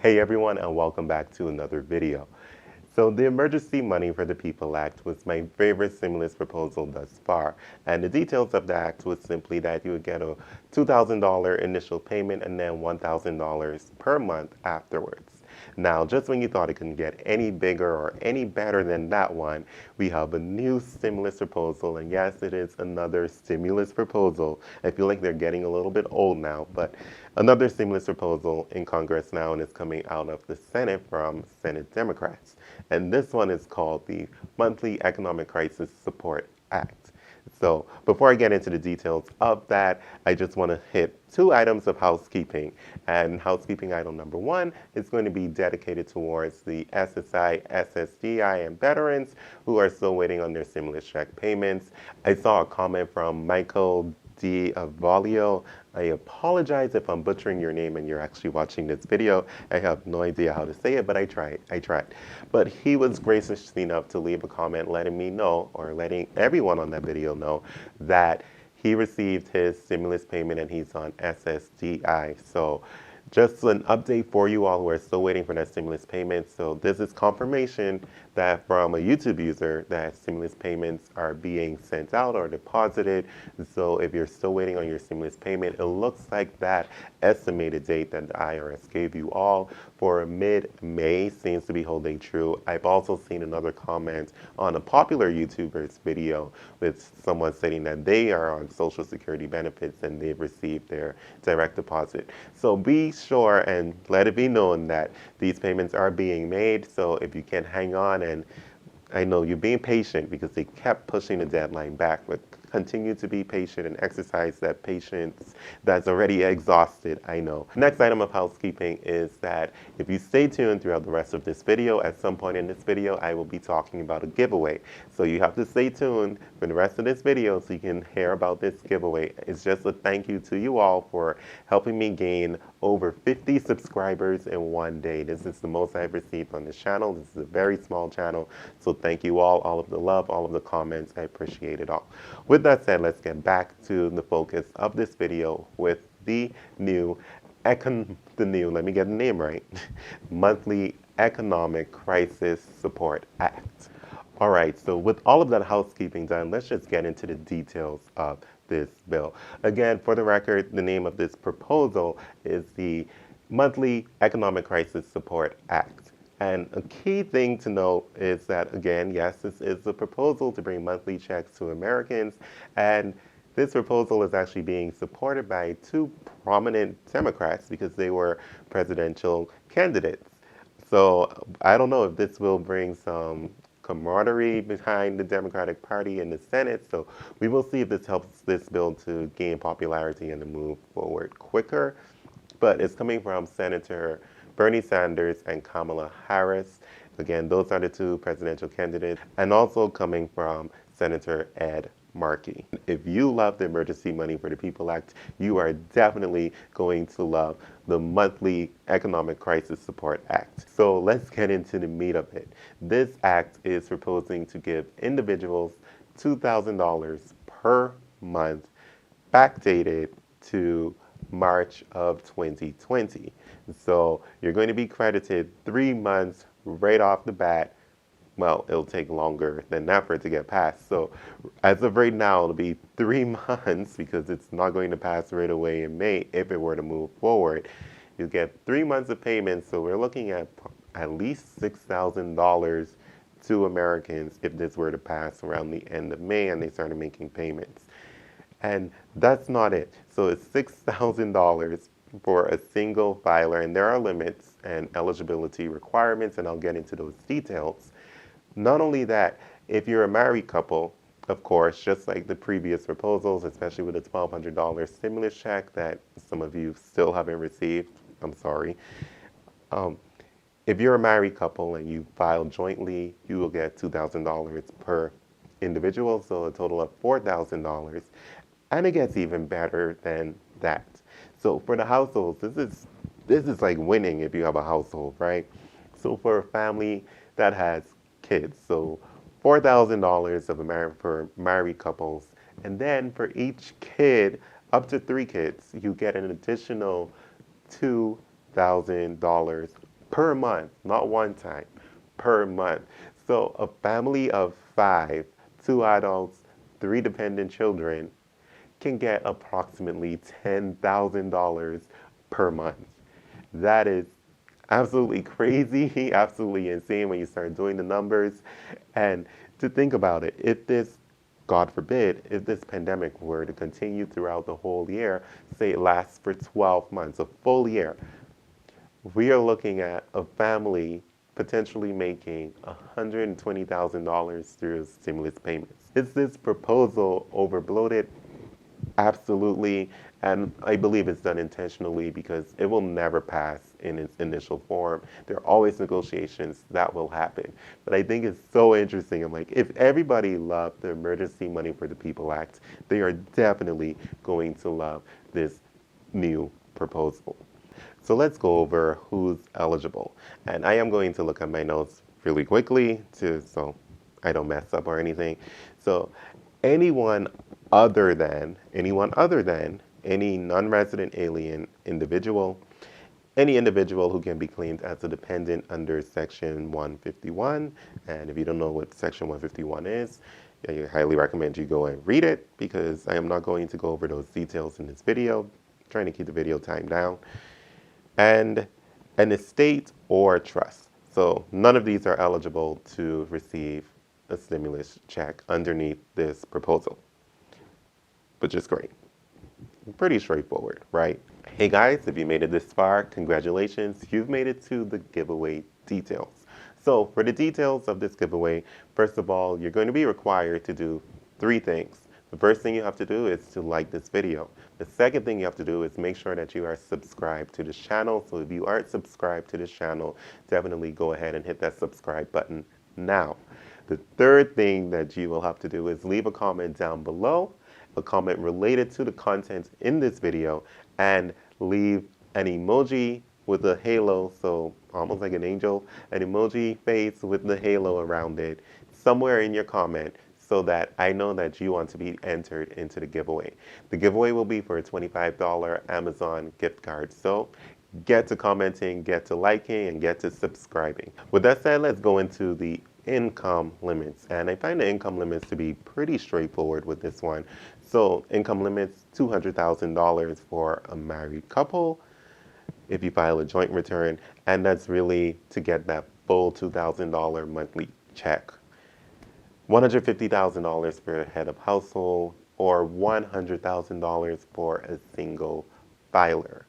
Hey everyone, and welcome back to another video. So the Emergency Money for the People Act was my favorite stimulus proposal thus far, and the details of the act was simply that you would get a $2,000 initial payment and then $1,000 per month afterwards. Now, just when you thought it couldn't get any bigger or any better than that one, we have a new stimulus proposal, and yes, it is another stimulus proposal. I feel like they're getting a little bit old now, but another stimulus proposal in Congress now, and it's coming out of the Senate from Senate Democrats. And this one is called the Monthly Economic Crisis Support Act. So before I get into the details of that, I just want to hit two items of housekeeping. And housekeeping item number one is going to be dedicated towards the SSI, ssdi, and veterans who are still waiting on their stimulus check payments. I saw a comment from Michael D. Avalio. I apologize if I'm butchering your name and you're actually watching this video. I have no idea how to say it, but I tried. But he was gracious enough to leave a comment letting me know, or letting everyone on that video know, that he received his stimulus payment and he's on ssdi. So just an update for you all who are still waiting for that stimulus payment. So this is confirmation that from a YouTube user that stimulus payments are being sent out or deposited. So if you're still waiting on your stimulus payment, it looks like that estimated date that the IRS gave you all for mid-May seems to be holding true. I've also seen another comment on a popular YouTuber's video with someone stating that they are on Social Security benefits and they've received their direct deposit. So be sure and let it be known that these payments are being made. So if you can hang on, and I know you're being patient because they kept pushing the deadline back, but continue to be patient and exercise that patience that's already exhausted, I know. Next item of housekeeping is that if you stay tuned throughout the rest of this video, at some point in this video, I will be talking about a giveaway. So you have to stay tuned for the rest of this video so you can hear about this giveaway. It's just a thank you to you all for helping me gain over 50 subscribers in one day. This is the most I've received on this channel. This is a very small channel. So thank you all of the love, all of the comments. I appreciate it all. With that said, let's get back to the focus of this video with the new, let me get the name right, Monthly Economic Crisis Support Act. All right, so with all of that housekeeping done, let's just get into the details of this bill. Again, for the record, the name of this proposal is the Monthly Economic Crisis Support Act. And a key thing to note is that, again, yes, this is a proposal to bring monthly checks to Americans, and this proposal is actually being supported by two prominent Democrats because they were presidential candidates. So I don't know if this will bring some camaraderie behind the Democratic Party in the Senate. So we will see if this helps this bill to gain popularity and to move forward quicker. But it's coming from Senator Bernie Sanders and Kamala Harris. Again, those are the two presidential candidates. And also coming from Senator Ed Markey. If you love the Emergency Money for the People Act, you are definitely going to love the Monthly Economic Crisis Support Act. So let's get into the meat of it. This act is proposing to give individuals $2,000 per month, backdated to March of 2020. So you're going to be credited 3 months right off the bat. Well, it'll take longer than that for it to get passed. So as of right now, it'll be 3 months because it's not going to pass right away in May if it were to move forward. You'll get 3 months of payments, so we're looking at least $6,000 to Americans if this were to pass around the end of May and they started making payments. And that's not it. So it's $6,000 for a single filer, and there are limits and eligibility requirements, and I'll get into those details. Not only that, if you're a married couple, of course, just like the previous proposals, especially with the $1,200 stimulus check that some of you still haven't received, I'm sorry. If you're a married couple and you file jointly, you will get $2,000 per individual, so a total of $4,000. And it gets even better than that. So for the households, this is like winning if you have a household, right? So for a family that has kids, so $4,000 for married couples, and then for each kid, up to 3 kids, you get an additional $10,000 per month, not one time, per month. So a family of five, two adults, three dependent children, can get approximately $10,000 per month. That is absolutely crazy, absolutely insane when you start doing the numbers. And to think about it, if this, God forbid, if this pandemic were to continue throughout the whole year, say it lasts for 12 months, a full year, we are looking at a family potentially making $120,000 through stimulus payments. Is this proposal overbloated? Absolutely. And I believe it's done intentionally because it will never pass in its initial form. There are always negotiations that will happen. But I think it's so interesting. I'm like, if everybody loved the Emergency Money for the People Act, they are definitely going to love this new proposal. So let's go over who's eligible. And I am going to look at my notes really quickly so I don't mess up or anything. So anyone other than any non-resident alien individual, any individual who can be claimed as a dependent under Section 151. And if you don't know what Section 151 is, I highly recommend you go and read it because I am not going to go over those details in this video. I'm trying to keep the video time down. And an estate or trust. So none of these are eligible to receive a stimulus check underneath this proposal, which is great. Pretty straightforward, right? Hey guys, if you made it this far, congratulations. You've made it to the giveaway details. So for the details of this giveaway, first of all, you're going to be required to do three things. The first thing you have to do is to like this video. The second thing you have to do is make sure that you are subscribed to this channel. So if you aren't subscribed to this channel, definitely go ahead and hit that subscribe button now. The third thing that you will have to do is leave a comment down below, a comment related to the content in this video, and leave an emoji with a halo, so almost like an angel, an emoji face with the halo around it, somewhere in your comment, so that I know that you want to be entered into the giveaway. The giveaway will be for a $25 Amazon gift card. So get to commenting, get to liking, and get to subscribing. With that said, let's go into the income limits. And I find the income limits to be pretty straightforward with this one. So income limits, $200,000 for a married couple if you file a joint return. And that's really to get that full $2,000 monthly check. $150,000 for a head of household, or $100,000 for a single filer.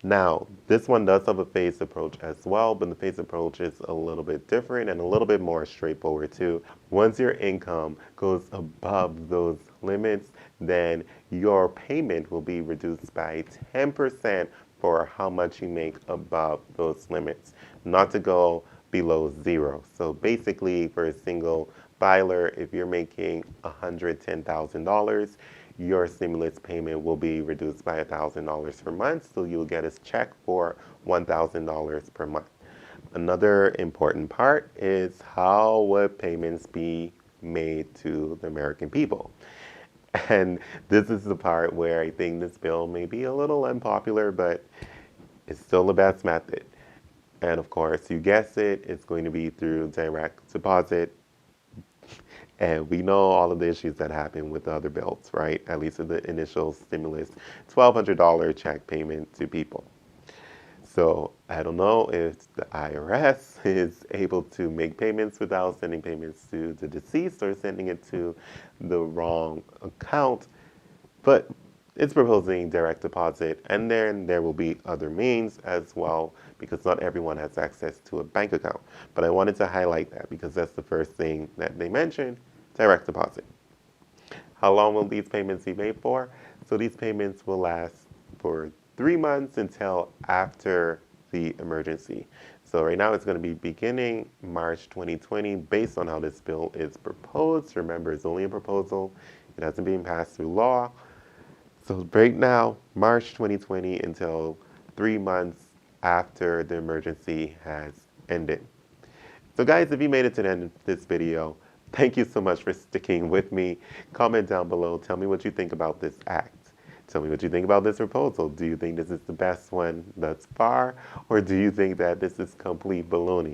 Now, this one does have a phased approach as well, but the phased approach is a little bit different and a little bit more straightforward too. Once your income goes above those limits, then your payment will be reduced by 10% for how much you make above those limits, not to go below zero. So basically, for a single filer, if you're making $110,000, your stimulus payment will be reduced by $1,000 per month, so you'll get a check for $1,000 per month. Another important part is how would payments be made to the American people. And this is the part where I think this bill may be a little unpopular, but it's still the best method. And of course, you guessed it, it's going to be through direct deposit. And we know all of the issues that happen with the other bills, right? At least in the initial stimulus, $1,200 check payment to people. So I don't know if the IRS is able to make payments without sending payments to the deceased or sending it to the wrong account, but it's proposing direct deposit, and then there will be other means as well, because not everyone has access to a bank account. But I wanted to highlight that because that's the first thing that they mentioned, direct deposit. How long will these payments be made for? So these payments will last for 3 months until after the emergency. So right now it's going to be beginning March 2020 based on how this bill is proposed. Remember, it's only a proposal. It hasn't been passed through law. So right now, March 2020 until 3 months after the emergency has ended. So guys, if you made it to the end of this video, thank you so much for sticking with me. Comment down below. Tell me what you think about this act. Tell me what you think about this proposal. Do you think this is the best one thus far, or do you think that this is complete baloney?